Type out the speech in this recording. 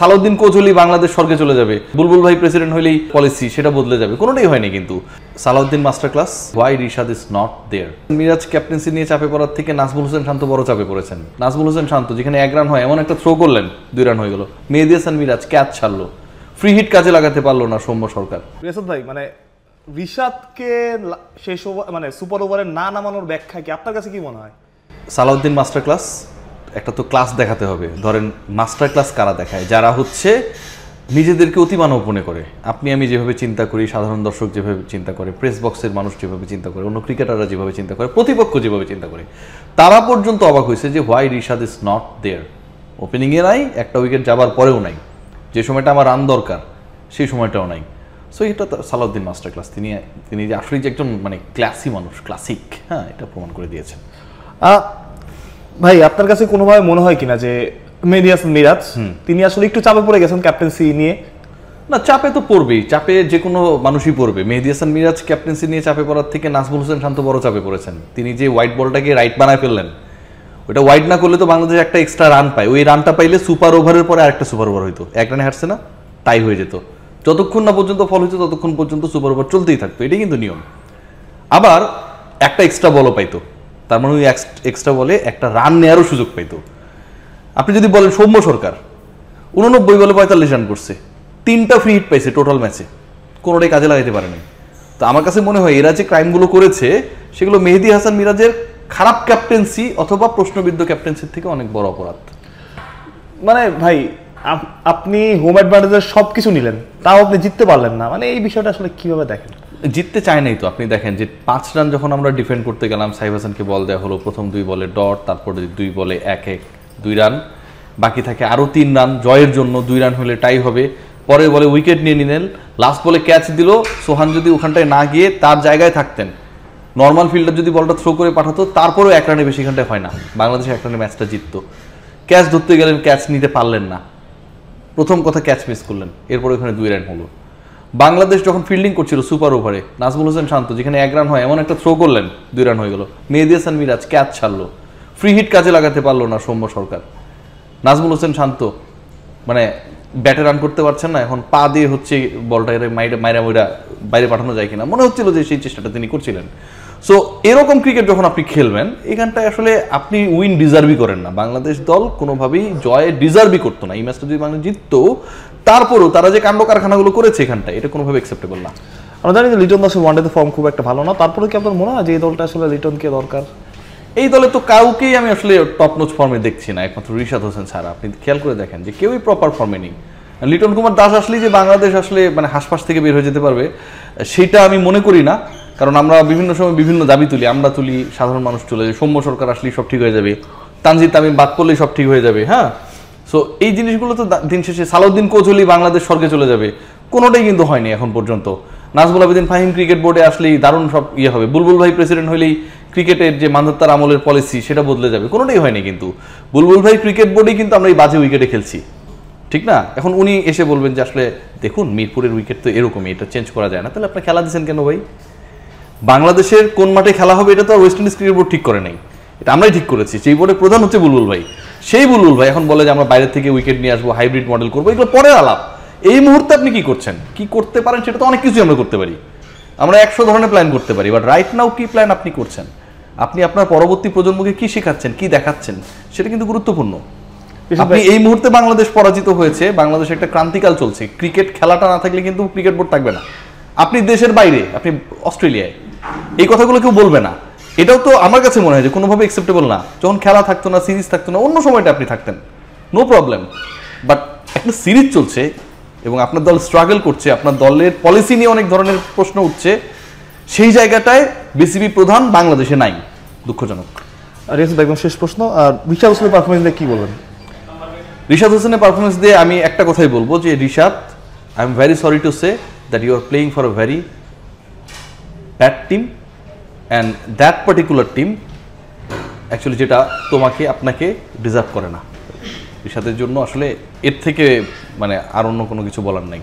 Salauddin coach হলেই বাংলাদেশ স্বর্গে চলে যাবে, বুলবুল ভাই প্রেসিডেন্ট হলেই পলিসি সেটা বদলে যাবে, কোনোটাই হয়নি। কিন্তু Salahuddin master class, why Rishad is not there. Miraz ক্যাপ্টেন্সি নিয়ে চাপে পড়ার থেকে নাজমুল হোসেন শান্ত বড় চাপে পড়েছেন। নাজমুল হোসেন শান্ত যেখানে 1 রান হয় এমন একটা থ্রো করলেন 2 রান হয়ে গেল। মেহেদী হাসান মিরাজ ক্যাচ ছাড়লো, ফ্রি হিট কাজে লাগাতে পারলো না সৌম্য সরকার। রিয়াসাত ভাই, মানে রিশাদকে শেষ ওভার মানে সুপার ওভারে না নামানোর ব্যাখ্যা কি আপনার কাছে কি মনে হয়? সালাউদ্দিন মাস্টার ক্লাস, একটা তো ক্লাস দেখাতে হবে। ধরেন মাস্টার ক্লাস কারা দেখায়? যারা হচ্ছে নিজেদেরকে অতিমানব মনে করে। আপনি আমি যেভাবে চিন্তা করি, সাধারণ দর্শক যেভাবে চিন্তা করে, প্রেস বক্সের মানুষ যেভাবে চিন্তা করে, অন্য ক্রিকেটাররা যেভাবে চিন্তা করে, প্রতিপক্ষ যেভাবে চিন্তা করে, তারা পর্যন্ত অবাক হয়েছে যে why Rishad is not there. ওপেনিংয়ে নাই, একটা উইকেট যাবার পরেও নাই, যে সময়টা আমার রান দরকার সেই সময়টাও নাই। সো এটা তো সালাউদ্দিন মাস্টার ক্লাস। তিনি যে আসলে যে একজন মানে ক্লাসি মানুষ, ক্লাসিক, হ্যাঁ, এটা প্রমাণ করে দিয়েছেন। ভাই আপনার কাছে কোনোভাবে মনে হয় কিনা যে মেহেদী হাসান মিরাজ তিনি আসলে একটু চাপে পড়ে গেছেন ক্যাপ্টেন্সি নিয়ে? না, চাপে তো পড়বেই, চাপে যে কোনো মানুষই পড়বে। মেহেদী হাসান মিরাজ ক্যাপ্টেন্সি নিয়ে চাপে পড়ার থেকে নাজমুল হোসেন শান্ত বড় চাপে পড়েছেন। তিনি যে হোয়াইট বলটাকে রাইট বানায় ফেললেন, ওটা হোয়াইট না করলে তো বাংলাদেশ একটা এক্সট্রা রান পায়। ওই রানটা পাইলে সুপার ওভারের পরে আরেকটা সুপার ওভার হইতো, 1 রানে হারছে না, টাই হয়ে যেত। যতক্ষণ না পর্যন্ত ফল হইতো ততক্ষণ পর্যন্ত সুপার ওভার চলতেই থাকতো, এটাই কিন্তু নিয়ম। আবার একটা এক্সট্রা বলও পাইতো, তার মানে ওই এক্সট্রা বলে একটা রান নেওয়ারও সুযোগ পাইতো। আপনি যদি বলেন সৌম্য সরকার 89 বলে 45 রান করছে, 3টা ফ্রি হিট পাইছে টোটাল ম্যাচে, কোনোটাই কাজে লাগাইতে পারেনি। তো আমার কাছে মনে হয় এরা যে ক্রাইমগুলো করেছে সেগুলো মেহেদী হাসান মিরাজের খারাপ ক্যাপ্টেন্সি অথবা প্রশ্নবিদ্ধ ক্যাপ্টেন্সির থেকে অনেক বড় অপরাধ। মানে ভাই আপনি হোম অ্যাডভান্টেজের সব কিছু নিলেন, তাও আপনি জিততে পারলেন না, মানে এই বিষয়টা আসলে কিভাবে দেখেন? জিততে চায় নাই তো। আপনি দেখেন যে 5 রান যখন আমরা ডিফেন্ড করতে গেলাম, সাইফ হাসানকে বল দেওয়া হলো, প্রথম 2 বলে ডট, তারপরে 2 বলে 2 রান, বাকি থাকে আরও 3 রান জয়ের জন্য। 2 রান হলে টাই হবে, পরের বলে উইকেট নিয়ে নিলেন, লাস্ট বলে ক্যাচ দিল। সোহান যদি ওখানটায় না গিয়ে তার জায়গায় থাকতেন, নর্মাল ফিল্ডার যদি বলটা থ্রো করে পাঠাতো, তারপরেও 1 রানে বেশি এখানটায় হয় না, বাংলাদেশ 1 রানে ম্যাচটা জিততো। ক্যাচ ধরতে গেলেন, ক্যাচ নিতে পারলেন না, প্রথম কথা ক্যাচ মিস করলেন, এরপরে ওখানে 2 রান হলো। বাংলাদেশ যখন ফিল্ডিং করছিল সুপার ওভারে, নাজমুল হোসেন শান্ত যেখানে 1 রান হয় এমন একটা থ্রো করলেন 2 রান হয়ে গেল। মেহেদী হাসান মিরাজ ক্যাচ ছাড়লো, ফ্রি হিট কাজে লাগাতে পারলো না সৌম্য সরকার। নাজমুল হোসেন শান্ত মানে ব্যাটে রান করতে পারছেন না, এখন পা দিয়ে হচ্ছে বলটা মাইরা বাইরে পাঠানো যায় কিনা, মনে হচ্ছিল যে সেই চেষ্টাটা তিনি করছিলেন। সো এরকম ক্রিকেট যখন আপনি খেলবেন, এখানটায় আসলে আপনি উইন ডিজার্ভই করেন না। বাংলাদেশ দল কোনোভাবেই জয়ে ডিজার্ভই করতো না। এই ম্যাচটা যদি বাংলাদেশ জিততো, তারপরেও তারা যে কাণ্ড কারখানাগুলো করেছে এখানটায়, এটা কোনোভাবে অ্যাকসেপ্টেবল না। আমরা জানি যে লিটন দাসের ওয়ানডেতে ফর্ম খুব একটা ভালো না, তারপরে কি আপনার মনে হয় যে এই দলটা আসলে লিটনকে দরকার? এই দলে তো কাউকেই আমি আসলে টপ নোচ ফর্মে দেখছি না, একমাত্র রিশাদ হোসেন ছাড়া। আপনি খেয়াল করে দেখেন যে কেউই প্রপার ফর্মে নেই। লিটন কুমার দাস আসলেই যে বাংলাদেশ আসলে মানে হাসপাস থেকে বের হয়ে যেতে পারবে সেটা আমি মনে করি না। কারণ আমরা বিভিন্ন সময় বিভিন্ন দাবি তুলি, আমরা তুলি, সাধারণ মানুষ তুলে যে সৌম্য সরকার আসলেই সব ঠিক হয়ে যাবে, তানজিদ তামিম বাদ পড়লেই সব ঠিক হয়ে যাবে। হ্যাঁ, সো এই জিনিসগুলো তো দিন শেষে সালাউদ্দিন কোচ হলেই বাংলাদেশ স্বর্গে চলে যাবে, কোনোটাই কিন্তু হয়নি এখন পর্যন্ত। নাজমুল আবেদিন ফাহিম ক্রিকেট বোর্ডে আসলেই দারুণ সব হবে, বুলবুল ভাই প্রেসিডেন্ট হলেই ক্রিকেটের যে মান্ধাত্তার আমলের পলিসি সেটা বদলে যাবে, কোনোটাই হয়নি। কিন্তু বুলবুল ভাই ক্রিকেট বোর্ডেই কিন্তু আমরা এই বাজে উইকেটে খেলছি, ঠিক না? এখন উনি এসে বলবেন যে আসলে দেখুন মিরপুরের উইকেট তো এরকমই, এটা চেঞ্জ করা যায় না। তাহলে আপনার খেলা দিচ্ছেন কেন ভাই? বাংলাদেশের কোন মাঠে খেলা হবে এটা তো আর ওয়েস্ট ইন্ডিজ ক্রিকেট বোর্ড ঠিক করে নাই, এটা আমরাই ঠিক করেছি। সেই বোর্ডের প্রধান হচ্ছে বুলবুল ভাই। সেই বুলবুল ভাই এখন বলে যে আমরা বাইরে থেকে উইকেট নিয়ে আসবো, হাইব্রিড মডেল করবো, এগুলো পরের আলাপ। এই মুহূর্তে আপনি কি করছেন, কি করতে পারেন, সেটা তো অনেক কিছুই আমরা করতে পারি। আমরা 100 ধরনের প্ল্যান করতে পারি, বাট রাইট নাও কি প্ল্যান আপনি করছেন, আপনি আপনার পরবর্তী প্রজন্মকে কি শেখাচ্ছেন, কি দেখাচ্ছেন, সেটা কিন্তু গুরুত্বপূর্ণ। আপনি এই মুহূর্তে বাংলাদেশ পরাজিত হয়েছে, বাংলাদেশে একটা ক্রান্তিকাল চলছে, ক্রিকেট খেলাটা না থাকলে কিন্তু ক্রিকেট বোর্ড থাকবে না। আপনি দেশের বাইরে, আপনি অস্ট্রেলিয়ায়, এই কথাগুলো কেউ বলবে না। এটাও তো আমার কাছে মনে হয় যে কোনোভাবে অ্যাকসেপ্টেবল না। যখন খেলা থাকতো না, সিরিজ থাকতো না, অন্য সময়টা আপনি থাকতেন, নো প্রবলেম। বাট একটা সিরিজ চলছে এবং আপনার দল স্ট্রাগল করছে, আপনার দলের পলিসি নিয়ে অনেক ধরনের প্রশ্ন উঠছে, সেই জায়গাটায় বিসিবি প্রধান বাংলাদেশে নাই, দুঃখজনক। রিয়াসাত একদম শেষ প্রশ্ন, আর রিশাদ হোসেনের পারফরমেন্স দিয়ে কি বলবেন? রিশাদ হোসেনের পারফরমেন্স দিয়ে আমি একটা কথাই বলবো যে Rishad, I am very sorry to say that you are playing for a very bad team, and that particular team actually যেটা তোমাকে আপনাকে ডিজার্ভ করে না। রিশাদের জন্য আসলে এর থেকে মানে আর অন্য কোনো কিছু বলার নাই।